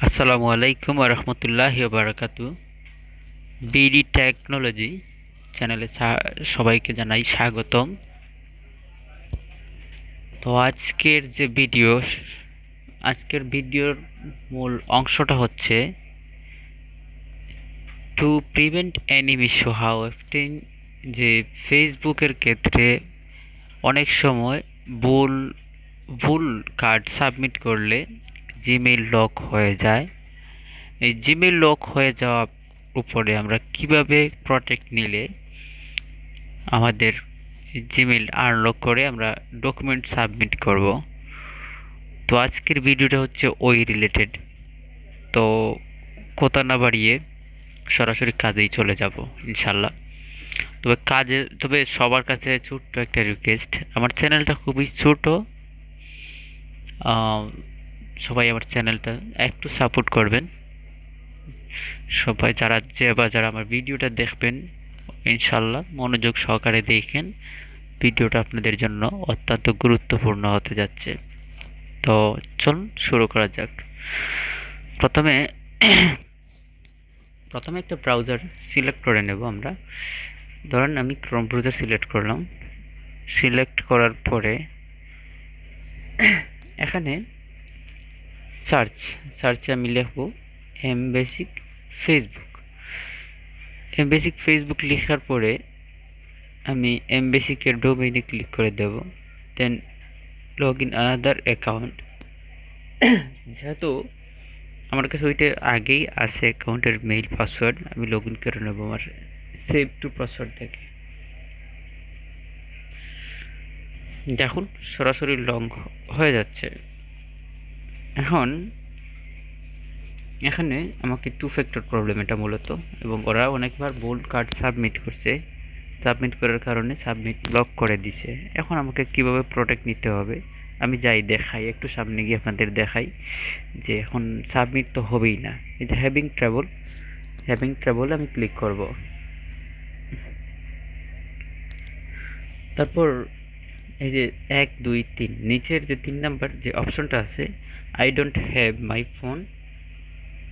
আসসালামু আলাইকুম ওয়া রাহমাতুল্লাহি ওয়া বারাকাতু। বিডি টেকনোলজি চ্যানেলে সবাইকে জানাই স্বাগতম। তো আজকের ভিডিওর মূল অংশটা হচ্ছে to prevent enemy issue how often, যে ফেসবুকের ক্ষেত্রে অনেক সময় ভুল ভুল কার্ড সাবমিট করলে জিমেইল লক হয়ে যায়। এই জিমেইল লক হয়ে যাওয়ার উপরে আমরা কিভাবে প্রটেক্ট নিলে আমাদের জিমেইল আনলক করে আমরা ডকুমেন্ট সাবমিট করব। তো আজকের ভিডিওটা হচ্ছে ওই রিলেটেড। তো কথা না বাড়িয়ে সরাসরি কাজেই চলে যাব ইনশাল্লাহ। তবে সবার কাছে ছোট্ট একটা রিকোয়েস্ট, আমার চ্যানেলটা খুবই ছোট। সবাই আমার চ্যানেলটা একটু সাপোর্ট করবেন। সবাই যারা আমার ভিডিওটা দেখবেন ইনশাল্লাহ মনোযোগ সহকারে দেখেন। ভিডিওটা আপনাদের জন্য অত্যন্ত গুরুত্বপূর্ণ হতে যাচ্ছে। তো চলুন শুরু করা যাক। প্রথমে প্রথমে একটা ব্রাউজার সিলেক্ট করে নেব আমরা। ধরেন আমি ক্রোম ব্রাউজার সিলেক্ট করলাম। সিলেক্ট করার পরে এখানে সার্চে আমি লিখব এমবেসিক ফেসবুক। এমবেসিক ফেসবুক লেখার পরে আমি এমবেসিকের ডোমেইনে ক্লিক করে দেব। দেন লগ ইন আনাদার অ্যাকাউন্ট। যেহেতু আমার কাছে ওইটা আগেই আছে অ্যাকাউন্টের মেইল পাসওয়ার্ড, আমি লগ ইন করে নেবো আমার সেভ টু পাসওয়ার্ড থেকে। দেখুন সরাসরি লং হয়ে যাচ্ছে। এখানে আমাকে টু ফ্যাক্টর প্রবলেম এটা মূলত, এবং ওরা অনেকবার বোল্ড কার্ড সাবমিট করছে। সাবমিট করার কারণে সাবমিট ব্লক করে দিছে। এখন আমাকে কিভাবে প্রোটেক্ট নিতে হবে আমি যাই দেখাই, একটু সামনে গিয়ে আপনাদের দেখাই যে এখন সাবমিট তো হবেই না। এই যে হ্যাভিং ট্রাবল আমি ক্লিক করব। তারপর এই যে 1 2 3 নিচের যে 3 নাম্বার যে অপশনটা আছে, I don't have my phone,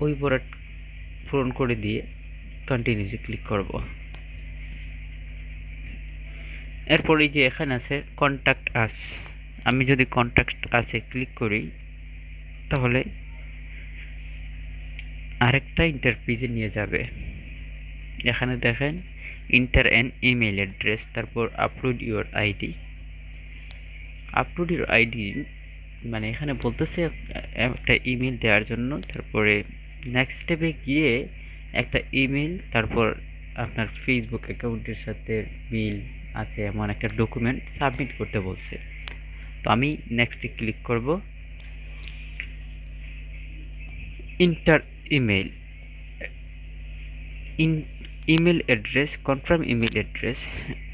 ওই বরাট পূরণ করে দিয়ে কন্টিনিউসে ক্লিক করব। এরপর এই যে এখানে আছে কন্ট্যাক্ট আস, আমি যদি কন্ট্যাক্ট আসে ক্লিক করি তাহলে আরেকটা ইন্টারপেজে নিয়ে যাবে। এখানে দেখেন ইন্টার অ্যান ইমেল অ্যাড্রেস, তারপর আপলোড ইউর আইডি। মানে এখানে বলতেছে একটা ইমেল দেওয়ার জন্য। তারপরে নেক্সট স্টেপে গিয়ে একটা ইমেল, তারপর আপনার ফেসবুক অ্যাকাউন্টের সাথে মিল আছে এমন একটা ডকুমেন্ট সাবমিট করতে বলছে। তো আমি নেক্সটে ক্লিক করব। Inter email email address, confirm email address.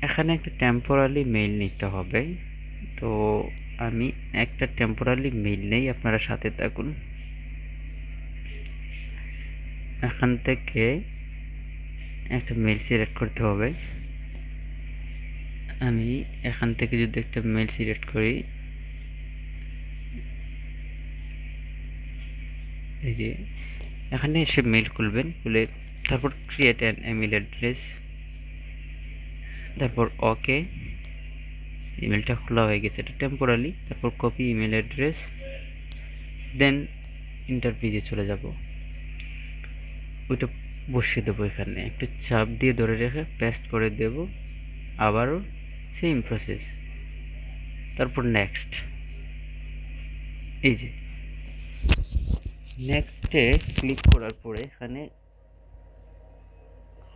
এখানে একটা টেম্পোরারি মেইল নিতে হবে। তো আমি একটা টেম্পোরারি মেইল নেই, আপনারা সাথে থাকুন। এখান থেকে একটা মেইল সিলেক্ট করতে হবে। আমি এখান থেকে যদি একটা মেইল সিলেক্ট করি, এই যে এখানে এসে মেইল খুলবেন, খুলে তারপর ক্রিয়েট অ্যান ইমেল অ্যাড্রেস, তারপর ওকে। ইমেলটা খোলা হয়ে গেছে, এটা টেম্পোরারি। তারপর কপি ইমেল অ্যাড্রেস, দেন ইন্টারভিউতে চলে যাব। ওইটা বসিয়ে দেবো, এখানে একটু চাপ দিয়ে ধরে রেখে পেস্ট করে দেব। আবারও সেম প্রসেস, তারপর নেক্সট। এই যে নেক্সটে ক্লিক করার পরে এখানে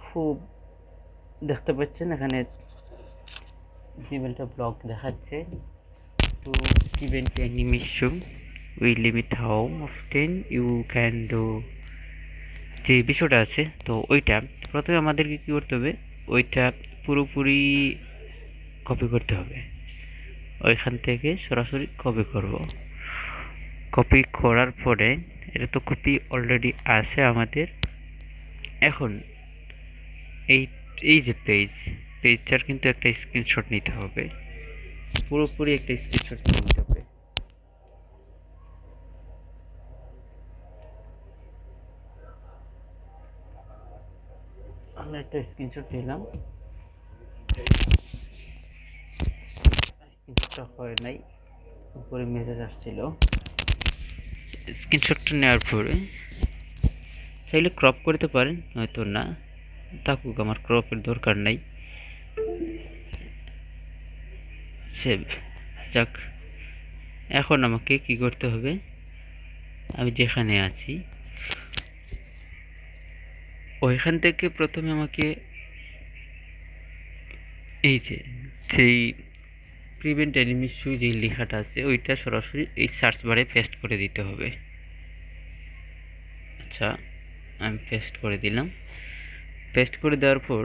খুব দেখতে পাচ্ছেন এখানে জিমেলটা ব্লক দেখাচ্ছে। তো prevent enemy issue we limit how often you can do, যে বিষয়টা আছে। তো ওইটা প্রথমে আমাদেরকে কী করতে হবে, ওইটা পুরোপুরি কপি করতে হবে। ওইখান থেকে সরাসরি কপি করব। কপি করার পরে এটা তো কপি অলরেডি আছে আমাদের। এখন এই এই যে পেজটার কিন্তু একটা স্ক্রিনশট নিতে হবে, পুরোপুরি একটা স্ক্রিনশট নিতে হবে। আমি একটা স্ক্রিনশট নিলাম, স্ক্রিনশটটা হয় নাই, উপরে মেসেজ আসছিল। স্ক্রিনশটটা নেওয়ার পরে চাইলে ক্রপ করতে পারেন, হয়তো না থাকুক, আমার ক্রপের দরকার নাই। সেভ যাক। এখন আমাকে কি করতে হবে, আমি যেখানে আছি ওইখান থেকে প্রথমে আমাকে এই যে সেই প্রিভেন্ট এনিমি ইস্যু যে লেখাটা আছে ওইটা সরাসরি এই সার্চ বারে পেস্ট করে দিতে হবে। আচ্ছা, আমি পেস্ট করে দিলাম। পেস্ট করে দেওয়ার পর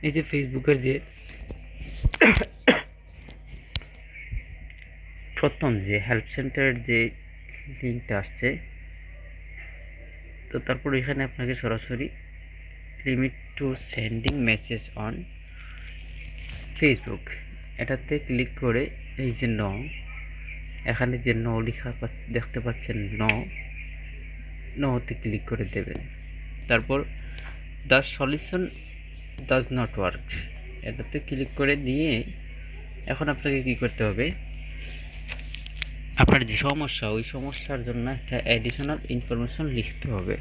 এই যে ফেসবুকের যে প্রথম যে হেল্প সেন্টারের যে লিঙ্কটা আসছে, তো তারপর এখানে আপনাকে সরাসরি limit to sending message on Facebook এটাতে ক্লিক করে এই যে এখানে যে লেখা দেখতে পাচ্ছেন, নোতে ক্লিক করে দেবেন। তারপর the solution does not work এটাতে ক্লিক করে দিয়ে এখন আপনাকে কি করতে হবে, আপনার যে সমস্যা ওই সমস্যার জন্য একটা অ্যাডিশনাল ইনফরমেশন লিখতে হবে।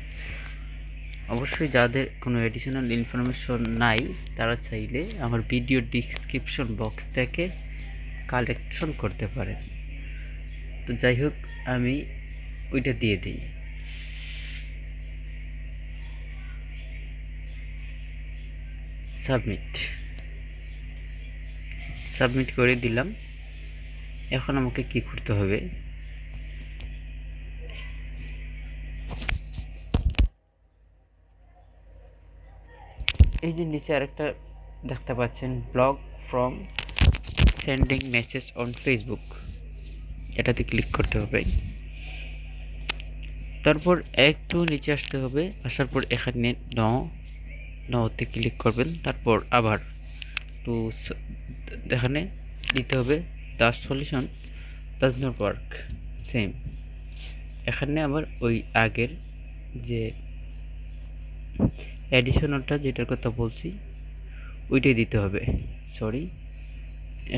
অবশ্যই যাদের কোনো অ্যাডিশনাল ইনফরমেশন নাই তারা চাইলে আমার ভিডিও ডিসক্রিপশন বক্স থেকে কালেকশন করতে পারেন। তো যাই হোক, আমি ওইটা দিয়ে দিই। সাবমিট করে দিলাম। এখন আমাকে কি করতে হবে, এই যে নিচে আরেকটা দেখতে পাচ্ছেন, block from sending message on Facebook, এটাতে ক্লিক করতে হবে। তারপর একটু নিচে আসতে হবে, আসার পর এখানে নোতে ক্লিক করবেন। তারপর আবার টু এখানে দিতে হবে the solution does not work same. এখানে আবার ওই আগের যে অ্যাডিশনালটা যেটার কথা বলছি ওইটাই দিতে হবে। সরি,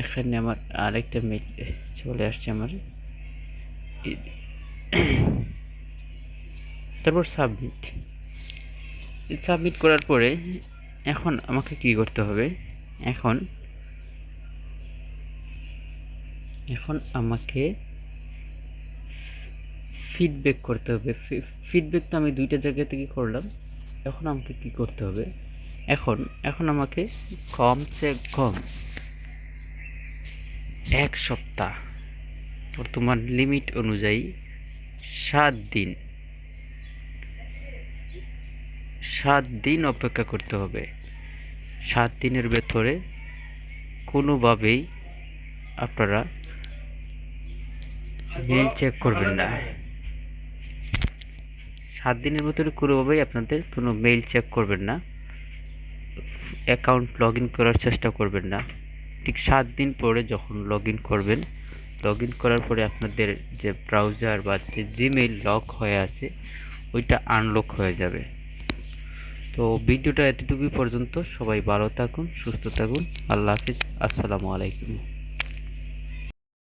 এখানে আমার আরেকটা মেল চলে আসছে আমার। তারপর সাবমিট করার পরে এখন আমাকে কি করতে হবে, এখন আমাকে ফিডব্যাক করতে হবে। ফিডব্যাক তো আমি দুইটা জায়গা থেকে করলাম। এখন আমাকে কি করতে হবে, এখন আমাকে কমসে কম 1 সপ্তাহ বর্তমান লিমিট অনুযায়ী 7 দিন অপেক্ষা করতে হবে। 7 দিনের ভেতরে কোনোভাবেই আপনারা মেইল চেক করবেন না। 7 দিনের ভেতরে কোনোভাবেই আপনাদের কোনো মেইল চেক করবেন না, অ্যাকাউন্ট লগ ইন করার চেষ্টা করবেন না। ঠিক 7 দিন পরে যখন লগ ইন করবেন, লগ ইন করার পরে আপনাদের যে ব্রাউজার বা যে জিমেইল লক হয়ে আছে ওইটা আনলক হয়ে যাবে। তো ভিডিওটা এতটুকুই পর্যন্ত। সবাই ভালো থাকুন, সুস্থ থাকুন। আল্লাহ হাফিজ, আসসালামু আলাইকুম।